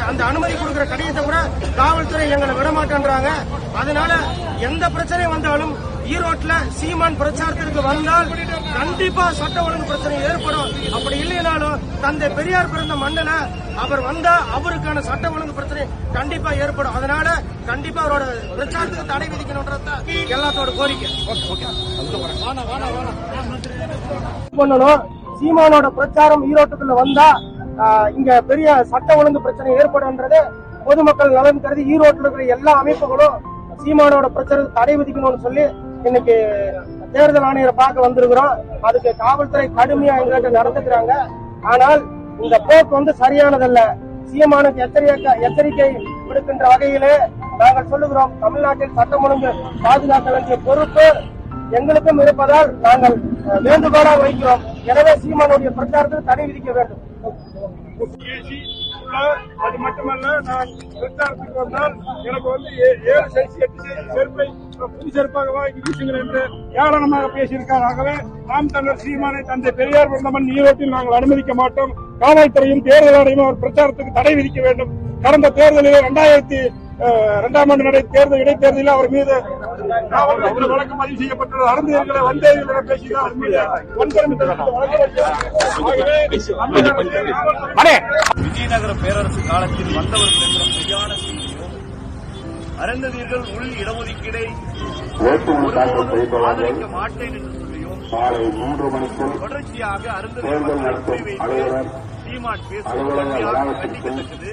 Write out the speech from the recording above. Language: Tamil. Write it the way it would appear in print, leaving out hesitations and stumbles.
அந்த அனுமதி கொடுக்கிற கடிதத்தை கூட காவல்துறை எங்களை விடமாட்டேன்றாங்க. அதனால எந்த பிரச்சனை வந்தாலும் ஈரோட்ல சீமான் பிரச்சாரத்திற்கு வந்தால் கண்டிப்பா சட்ட ஒழுங்கு பிரச்சனை ஏற்படும். அப்படி இல்லைனாலும் தந்தை பெரியார் பிறந்த மண்ணில அவர் வந்தா அவருக்கான சட்ட ஒழுங்கு பிரச்சனை கண்டிப்பா ஏற்படும். அதனால கண்டிப்பா அவரோட பிரச்சாரத்துக்கு தடை விதிக்கணும்ன்றத எல்லாத்தோட கோரிக்கை. பண்ணணும். சீமானோட பிரச்சாரம் ஈரோட்டுக்குள்ள வந்தா இங்க பெரிய சட்ட ஒழுங்கு பிரச்சனை ஏற்படும்ன்றது பொதுமக்கள் நலன் கருதி ஈரோட்டில் இருக்கிற எல்லா அமைப்புகளும் சீமானோட பிரச்சாரத்துக்கு தடை விதிக்கணும்னு சொல்லி இன்னைக்கு தேர்தல் ஆணையரை பார்க்க வந்திருக்கிறோம். அதுக்கு காவல்துறை கடுமையா எங்கிட்ட நடந்துக்கிறாங்க. ஆனால் இந்த போக்கு சரியானதல்ல. சீமானுக்கு எச்சரிக்கை விடுக்கின்ற வகையிலே நாங்கள் சொல்லுகிறோம், தமிழ்நாட்டில் சட்டம் ஒழுங்கு பாதுகாக்க வேண்டிய பொறுப்பு எங்களுக்கும் இருப்பதால் நாங்கள் வேண்டுகோளாக வைக்கிறோம். எனவே சீமானுடைய பிரச்சாரத்துக்கு தடை விதிக்க வேண்டும். அது மட்டுமல்ல, நான் பிரச்சாரத்துக்கு வந்தால் எனக்கு 7 சைஸ் 8 சைஸ் செருப்பை புது செருப்பாக வாங்கி வீசுங்கள் என்று ஏளனமாக பேசியிருக்கார். ஆகவே நாம் தமிழர் சீமானை தந்தை பெரியார் பிறந்தமன் ஈரோட்டில் நாங்கள் அனுமதிக்க மாட்டோம். காவல்துறையும் தேர்தல் ஆணையமும் அவர் பிரச்சாரத்துக்கு தடை விதிக்க வேண்டும். கடந்த தேர்தலில் 2002ஆம் ஆண்டு நடந்த தேர்தல் இடைத்தேர்தலில் அவர் மீது வழக்கு பதிவு செய்யப்பட்டுள்ளது. அருந்ததிகளை வந்தேரிகளை பேசினால் அவர் மீது விஜயநகர பேரரசு காலத்தில் வந்தவர்கள் என்ற பொய்யான செய்தியும் அருந்ததியர்கள் உள் இடஒதுக்கீடை ஆதரிக்க மாட்டேன் என்று சொல்லியும் தொடர்ச்சியாக அருந்ததியர்கள் வைத்து சீமான் பேசுவது கண்டிக்கத்தக்கது.